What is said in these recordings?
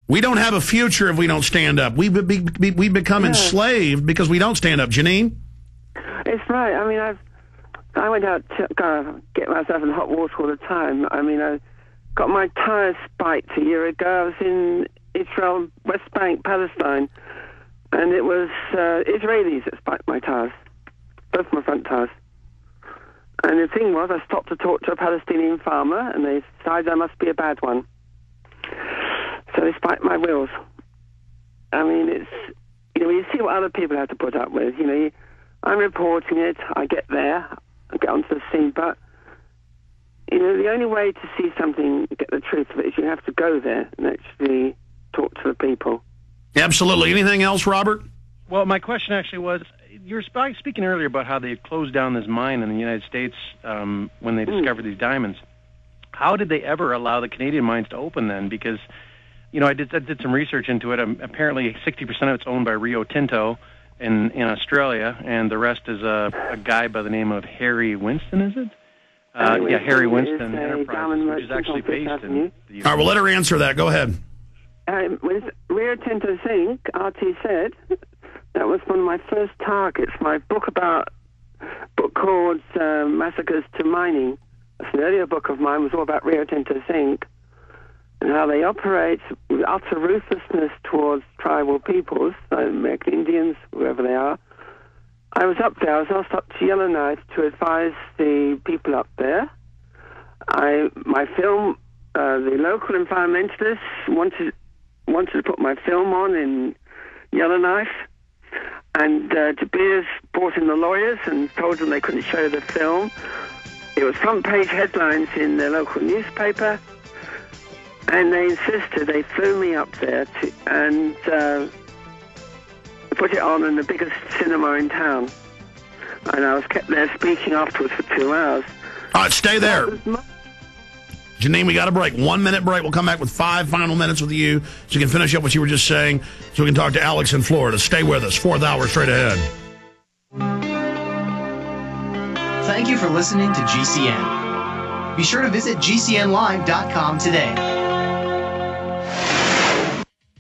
We don't have a future if we don't stand up. We become enslaved because we don't stand up. Janine? It's right. I mean, I went out to get myself in hot water all the time. I mean, I got my tires spiked a year ago. I was in Israel, West Bank, Palestine, and it was Israelis that spiked my tires, both my front tires. And the thing was, I stopped to talk to a Palestinian farmer, and they decided I must be a bad one. So they spiked my wheels. I mean, it's, you see what other people have to put up with. I'm reporting it, I get there, I get onto the scene, but, the only way to see something, get the truth of it, is you have to go there and actually talk to the people. Absolutely. Anything else, Robert? Well, my question actually was, you were speaking earlier about how they closed down this mine in the United States when they discovered these diamonds. How did they ever allow the Canadian mines to open then? Because, I did some research into it. Apparently 60% of it's owned by Rio Tinto in Australia, and the rest is a guy by the name of Harry Winston, is it? Harry Winston Enterprises, which is actually based in the US. All right, well, let her answer that. Go ahead. With Rio Tinto Zinc, RT said, that was one of my first targets. My book called Massacres to Mining. That's an earlier book of mine, was all about Rio Tinto Zinc and how they operate with utter ruthlessness towards tribal peoples, American Indians, whoever they are. I was up there. I was asked up to Yellowknife to advise the people up there. My film, the local environmentalists wanted to put my film on in Yellowknife, and De Beers brought in the lawyers and told them they couldn't show the film. It was front-page headlines in their local newspaper, and they insisted. They flew me up there and put it on in the biggest cinema in town. And I was kept there speaking afterwards for 2 hours. All right, stay there. Janine, we got a break. 1 minute break. We'll come back with 5 final minutes with you so you can finish up what you were just saying so we can talk to Alex in Florida. Stay with us. 4th hour straight ahead. Thank you for listening to GCN. Be sure to visit GCNlive.com today.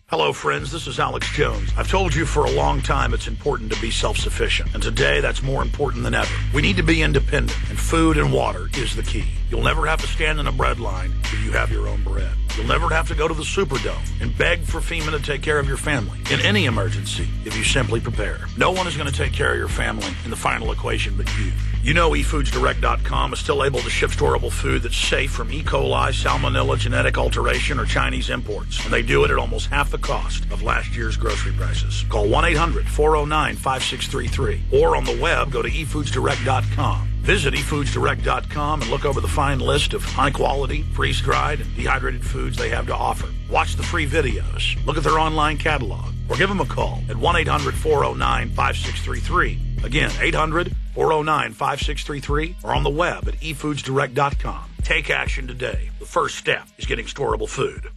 Hello, friends. This is Alex Jones. I've told you for a long time it's important to be self-sufficient, and today that's more important than ever. We need to be independent, and food and water is the key. You'll never have to stand in a bread line if you have your own bread. You'll never have to go to the Superdome and beg for FEMA to take care of your family in any emergency if you simply prepare. No one is going to take care of your family in the final equation but you. You know eFoodsDirect.com is still able to ship storable food that's safe from E. coli, salmonella, genetic alteration, or Chinese imports. And they do it at almost half the cost of last year's grocery prices. Call 1-800-409-5633. Or on the web, go to eFoodsDirect.com. Visit eFoodsDirect.com and look over the fine list of high-quality, freeze-dried, and dehydrated foods they have to offer. Watch the free videos. Look at their online catalog. Or give them a call at 1-800-409-5633. Again, 800-409-5633. Or on the web at eFoodsDirect.com. Take action today. The first step is getting storable food.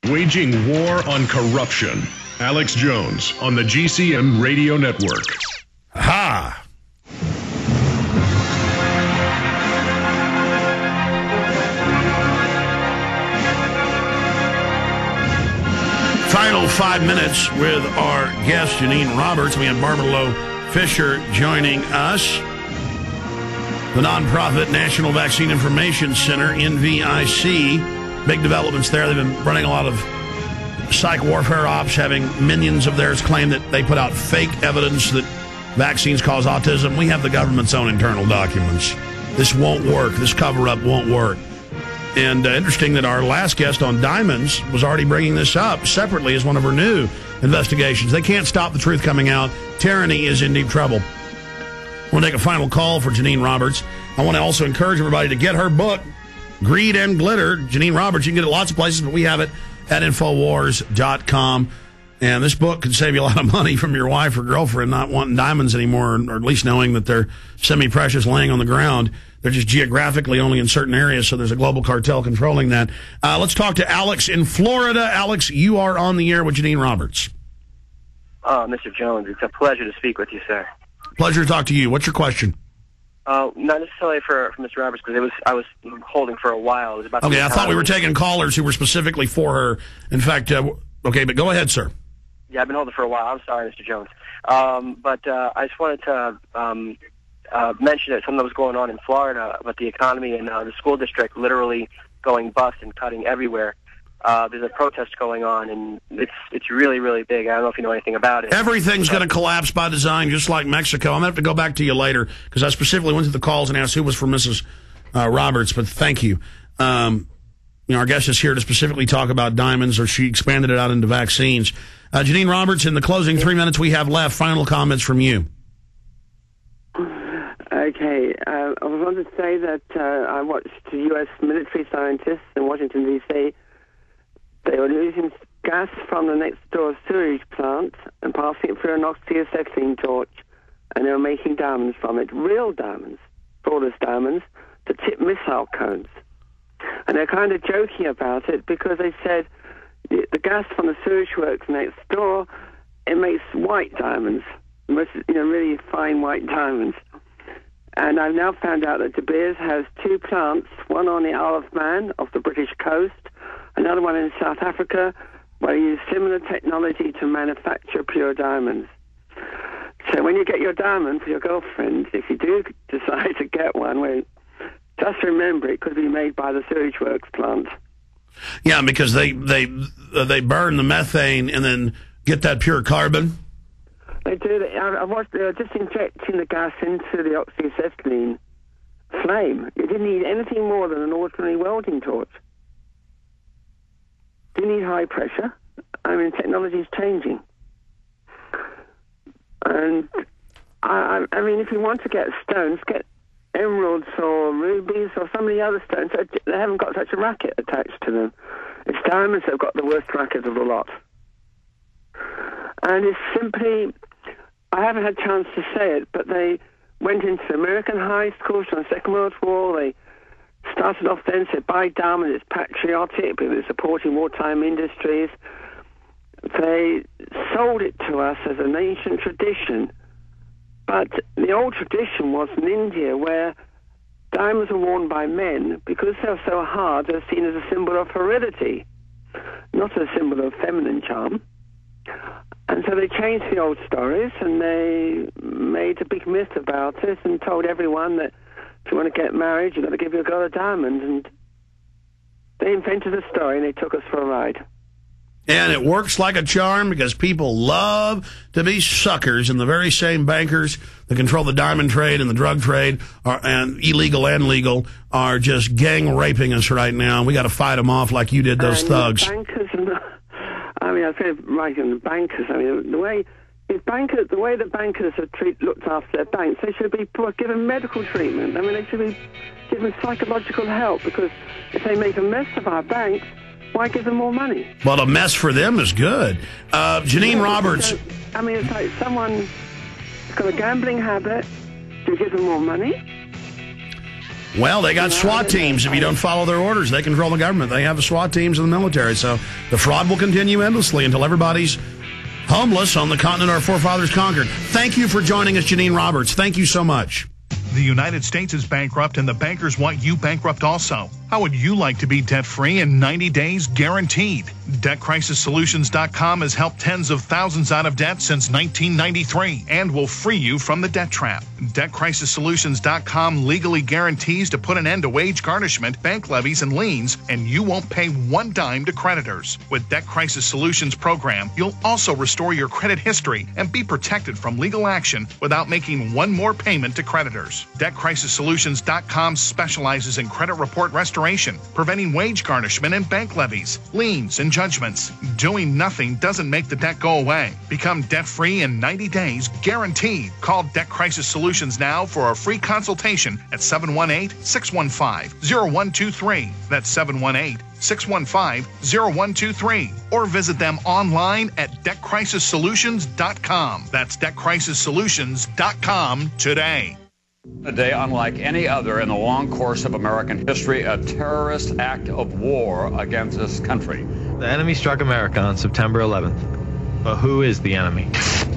Waging war on corruption. Alex Jones on the GCN Radio Network. Ha! Final 5 minutes with our guest, Janine Roberts. We have Barbara Loe Fisher joining us. The nonprofit National Vaccine Information Center, NVIC. Big developments there. They've been running a lot of psych warfare ops, having minions of theirs claim that they put out fake evidence that vaccines cause autism. We have the government's own internal documents. This won't work. This cover-up won't work. And interesting that our last guest on Diamonds was already bringing this up separately as one of her new investigations. They can't stop the truth coming out. Tyranny is in deep trouble. I want to take a final call for Janine Roberts. I want to also encourage everybody to get her book, Greed and Glitter. Janine Roberts, you can get it lots of places, but we have it at Infowars.com. And this book could save you a lot of money from your wife or girlfriend not wanting diamonds anymore, or at least knowing that they're semi-precious laying on the ground. They're just geographically only in certain areas, so there's a global cartel controlling that. Let's talk to Alex in Florida. Alex, you are on the air with Janine Roberts. Oh, Mr. Jones, it's a pleasure to speak with you, sir. Pleasure to talk to you. What's your question? Not necessarily for Mr. Roberts, because I was holding for a while. It was about okay, I thought we were taking callers who were specifically for her. In fact, okay, but go ahead, sir. Yeah, I've been holding for a while. I'm sorry, Mr. Jones. But I just wanted to mention that something that was going on in Florida about the economy and the school district literally going bust and cutting everywhere. There's a protest going on, and it's really, really big. I don't know if you know anything about it. Everything's going to collapse by design, just like Mexico. I'm going to have to go back to you later, because I specifically went through the calls and asked who was for Mrs. Roberts, but thank you. Our guest is here to specifically talk about diamonds, or she expanded it out into vaccines. Janine Roberts, in the closing 3 minutes we have left, final comments from you. Okay, I wanted to say that I watched U.S. military scientists in Washington, D.C. They were using gas from the next door sewage plant and passing it through an oxyacetylene torch, and they were making diamonds from it, real diamonds, flawless diamonds, to tip missile cones. And they're kind of joking about it because they said the gas from the sewage works next door, it makes white diamonds, really fine white diamonds. And I've now found out that De Beers has two plants, one on the Isle of Man off the British coast, another one in South Africa, where you use similar technology to manufacture pure diamonds. So when you get your diamond for your girlfriend, if you do decide to get one, just remember it could be made by the sewage works plant. Yeah, because they burn the methane and then get that pure carbon. They do. I watched. They were just injecting the gas into the oxyacetylene flame. You didn't need anything more than an ordinary welding torch. You need high pressure. I mean, technology is changing. And, I mean, if you want to get stones, get emeralds or rubies or some of the other stones. They haven't got such a racket attached to them. It's diamonds that have got the worst racket of the lot. And it's simply, I haven't had a chance to say it, but they went into American high schools during the Second World War. They started off then, said, buy diamond, it's patriotic, because it's supporting wartime industries. They sold it to us as an ancient tradition. But the old tradition was in India, where diamonds were worn by men. Because they're so hard, they're seen as a symbol of heredity, not a symbol of feminine charm. And so they changed the old stories, and they made a big myth about it and told everyone that if you want to get married, you've got to give your girl a diamond. And they invented a story, and they took us for a ride. And it works like a charm, because people love to be suckers, and the very same bankers that control the diamond trade and the drug trade, and illegal and legal, are just gang raping us right now. We got to fight them off like you did those thugs. Bankers, I say right on the bankers. I mean, the way the bankers are looked after their banks, they should be given medical treatment. I mean, they should be given psychological help, because if they make a mess of our banks, why give them more money? Well, a mess for them is good. Janine Roberts. I mean, it's like someone who's got a gambling habit. Do you give them more money? Well, they got SWAT teams. If you don't follow their orders, they control the government. They have SWAT teams in the military. So the fraud will continue endlessly until everybody's homeless on the continent our forefathers conquered. Thank you for joining us, Janine Roberts. Thank you so much. The United States is bankrupt, and the bankers want you bankrupt also. How would you like to be debt-free in 90 days guaranteed? DebtCrisisSolutions.com has helped tens of thousands out of debt since 1993 and will free you from the debt trap. DebtCrisisSolutions.com legally guarantees to put an end to wage garnishment, bank levies, and liens, and you won't pay one dime to creditors. With Debt Crisis Solutions program, you'll also restore your credit history and be protected from legal action without making one more payment to creditors. DebtCrisisSolutions.com specializes in credit report restoration, preventing wage garnishment and bank levies, liens, and judgments. Doing nothing doesn't make the debt go away. Become debt-free in 90 days, guaranteed. Call Debt Crisis Solutions now for a free consultation at 718-615-0123. That's 718-615-0123. Or visit them online at DebtCrisisSolutions.com. That's DebtCrisisSolutions.com today. A day unlike any other in the long course of American history, a terrorist act of war against this country. The enemy struck America on September 11th. But who is the enemy?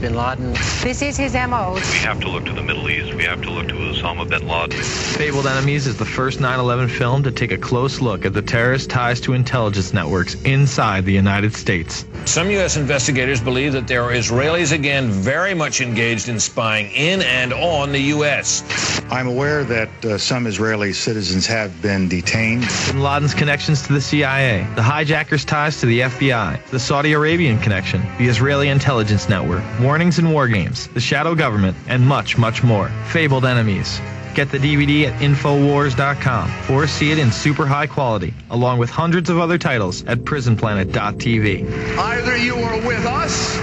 Bin Laden. This is his M.O. We have to look to the Middle East. We have to look to Osama bin Laden. Fabled Enemies is the first 9/11 film to take a close look at the terrorist ties to intelligence networks inside the United States. Some U.S. investigators believe that there are Israelis again very much engaged in spying in and on the U.S. I'm aware that some Israeli citizens have been detained. Bin Laden's connections to the CIA, the hijackers' ties to the FBI, the Saudi Arabian connection, the Israeli intelligence network, warnings and war games, the shadow government, and much, much more. Fabled Enemies. Get the DVD at Infowars.com or see it in super high quality, along with hundreds of other titles at PrisonPlanet.tv. Either you are with us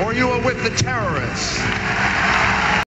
or you are with the terrorists.